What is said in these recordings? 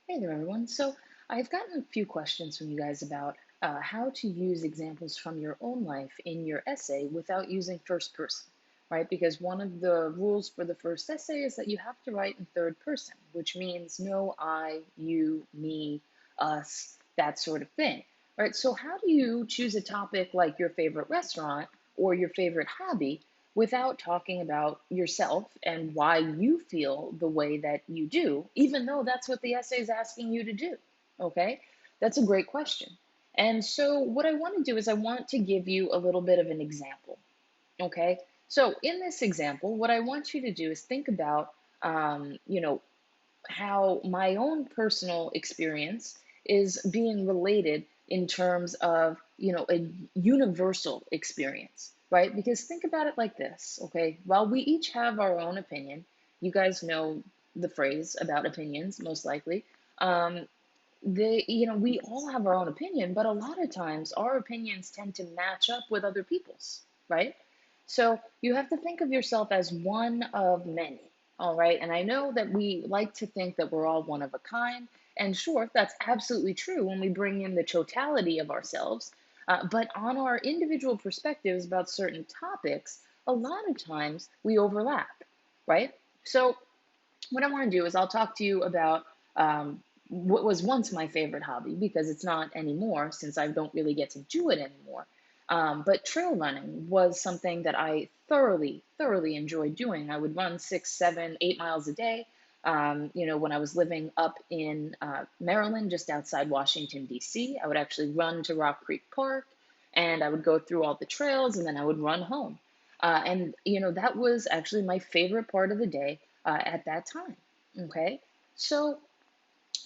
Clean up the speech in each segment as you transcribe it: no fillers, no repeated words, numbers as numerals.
Hey there, everyone. So, I've gotten a few questions from you guys about how to use examples from your own life in your essay without using first person, right? Because one of the rules for the first essay is that you have to write in third person, which means no I, you, me, us, that sort of thing, right? So, how do you choose a topic like your favorite restaurant or your favorite hobby without talking about yourself and why you feel the way that you do, even though that's what the essay is asking you to do. Okay, that's a great question. And so, what I want to do is, I want to give you a little bit of an example. Okay, so in this example, what I want you to do is think about, um, you know, how my own personal experience is being related in terms of, a universal experience, right? Because think about it like this, okay? While we each have our own opinion, you guys know the phrase about opinions, most likely. Um, we all have our own opinion, but a lot of times our opinions tend to match up with other people's, right? So you have to think of yourself as one of many, all right? And I know that we like to think that we're all one of a kind, and sure, that's absolutely true when we bring in the totality of ourselves. But on our individual perspectives about certain topics, a lot of times we overlap, right? So what I want to do is I'll talk to you about what was once my favorite hobby, because it's not anymore since I don't really get to do it anymore. But trail running was something that I thoroughly, thoroughly enjoyed doing. I would run 6, 7, 8 miles a day. When I was living up in Maryland, just outside Washington, D.C., I would actually run to Rock Creek Park, and I would go through all the trails, and then I would run home. That was actually my favorite part of the day at that time. Okay, so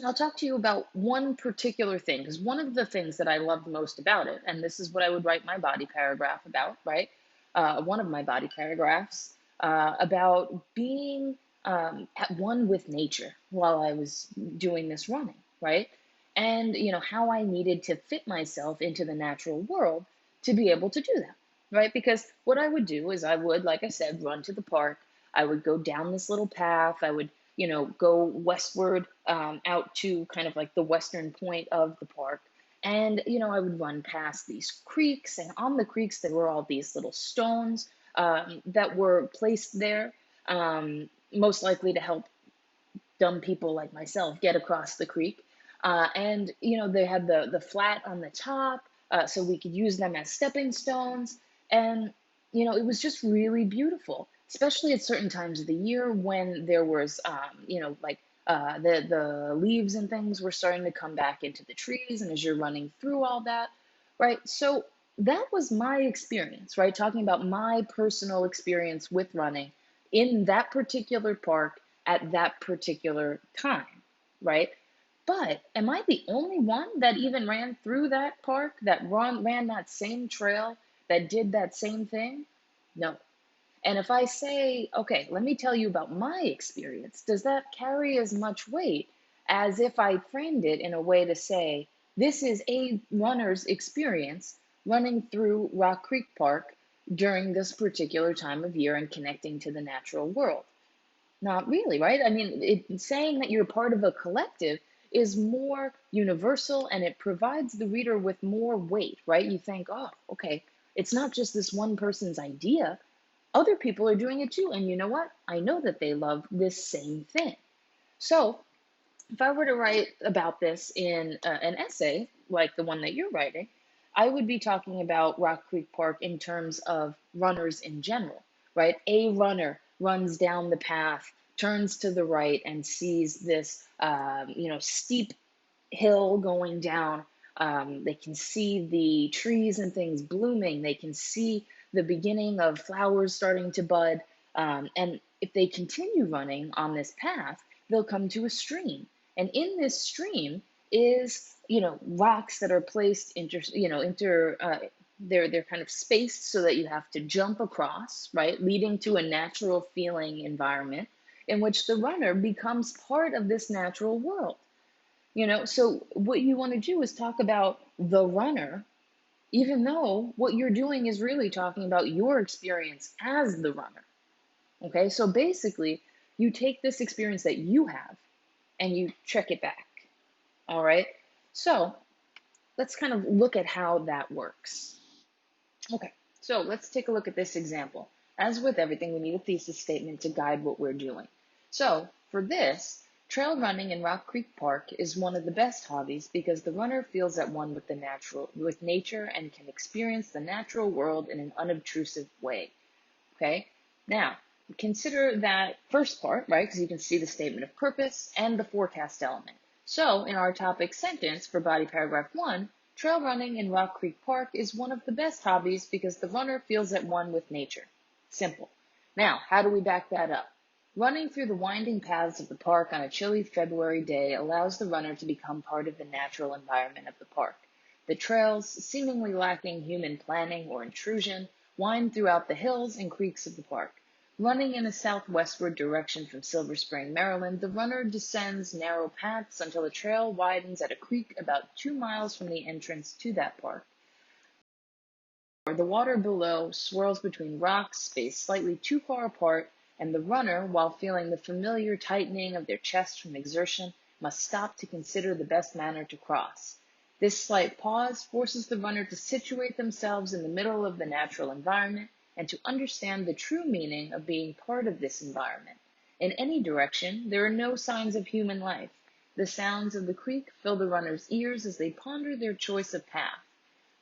I'll talk to you about one particular thing, because one of the things that I loved most about it, and this is what I would write my body paragraph about, right? One of my body paragraphs about being at one with nature while I was doing this running, right? And how I needed to fit myself into the natural world to be able to do that, right? Because what I would do is I would, like I said, run to the park. I would go down this little path. I would go westward out to kind of like the western point of the park. And, I would run past these creeks, and on the creeks, there were all these little stones that were placed there, most likely to help dumb people like myself get across the creek. And, they had the flat on the top, so we could use them as stepping stones. And, it was just really beautiful, especially at certain times of the year when there was, like the leaves and things were starting to come back into the trees. And as you're running through all that, right? So that was my experience, right? Talking about my personal experience with running in that particular park at that particular time, right? But am I the only one that even ran through that park, that ran that same trail, that did that same thing? No. And if I say, okay, let me tell you about my experience, does that carry as much weight as if I framed it in a way to say, this is a runner's experience running through Rock Creek Park during this particular time of year and connecting to the natural world? Not really, right? I mean, saying that you're part of a collective is more universal, and it provides the reader with more weight, right? You think, oh, okay, it's not just this one person's idea. Other people are doing it too. And you know what? I know that they love this same thing. So if I were to write about this in an essay like the one that you're writing, I would be talking about Rock Creek Park in terms of runners in general, right? A runner runs down the path, turns to the right, and sees this, steep hill going down. They can see the trees and things blooming. They can see the beginning of flowers starting to bud. And if they continue running on this path, they'll come to a stream. And in this stream is, rocks that are placed they're kind of spaced so that you have to jump across, right? Leading to a natural feeling environment in which the runner becomes part of this natural world. So what you want to do is talk about the runner, even though what you're doing is really talking about your experience as the runner. Okay, so basically, you take this experience that you have and you check it back. All right. So let's kind of look at how that works. Okay, so let's take a look at this example. As with everything, we need a thesis statement to guide what we're doing. So for this, trail running in Rock Creek Park is one of the best hobbies because the runner feels at one with with nature and can experience the natural world in an unobtrusive way. Okay, now consider that first part, right? Because you can see the statement of purpose and the forecast element. So in our topic sentence for body paragraph 1, trail running in Rock Creek Park is one of the best hobbies because the runner feels at one with nature. Simple. Now, how do we back that up? Running through the winding paths of the park on a chilly February day allows the runner to become part of the natural environment of the park. The trails, seemingly lacking human planning or intrusion, wind throughout the hills and creeks of the park. Running in a southwestward direction from Silver Spring, Maryland, the runner descends narrow paths until the trail widens at a creek about 2 miles from the entrance to that park. The water below swirls between rocks spaced slightly too far apart, and the runner, while feeling the familiar tightening of their chest from exertion, must stop to consider the best manner to cross. This slight pause forces the runner to situate themselves in the middle of the natural environment and to understand the true meaning of being part of this environment. In any direction, there are no signs of human life. The sounds of the creek fill the runner's ears as they ponder their choice of path.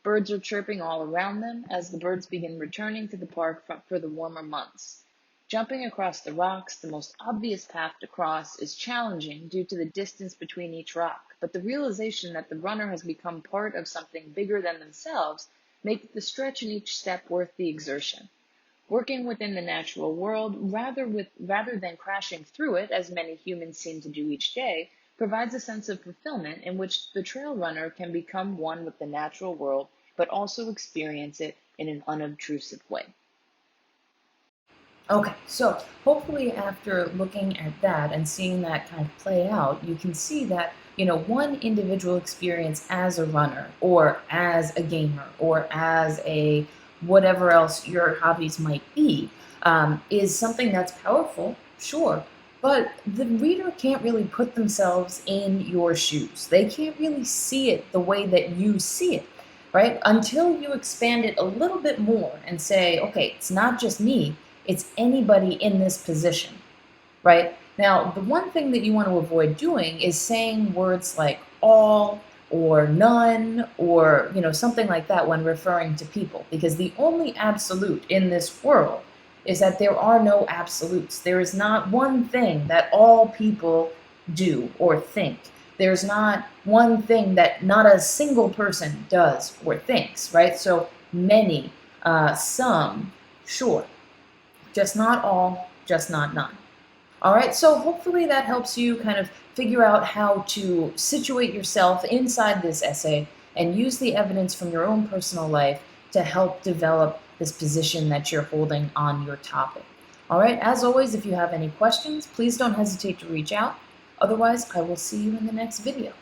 Birds are chirping all around them as the birds begin returning to the park for the warmer months. Jumping across the rocks, the most obvious path to cross, is challenging due to the distance between each rock, but the realization that the runner has become part of something bigger than themselves makes the stretch in each step worth the exertion. Working within the natural world, rather than crashing through it, as many humans seem to do each day, provides a sense of fulfillment in which the trail runner can become one with the natural world, but also experience it in an unobtrusive way. Okay, so hopefully after looking at that and seeing that kind of play out, you can see that, one individual experience as a runner or as a gamer or as a whatever else your hobbies might be is something that's powerful, sure, but the reader can't really put themselves in your shoes. They can't really see it the way that you see it, right? Until you expand it a little bit more and say, okay, it's not just me, it's anybody in this position, right? Now, the one thing that you want to avoid doing is saying words like all or none or, something like that when referring to people, because the only absolute in this world is that there are no absolutes. There is not one thing that all people do or think. There's not one thing that not a single person does or thinks, right? So many, some, sure, just not all, just not none. All right, so hopefully that helps you kind of figure out how to situate yourself inside this essay and use the evidence from your own personal life to help develop this position that you're holding on your topic. All right, as always, if you have any questions, please don't hesitate to reach out. Otherwise, I will see you in the next video.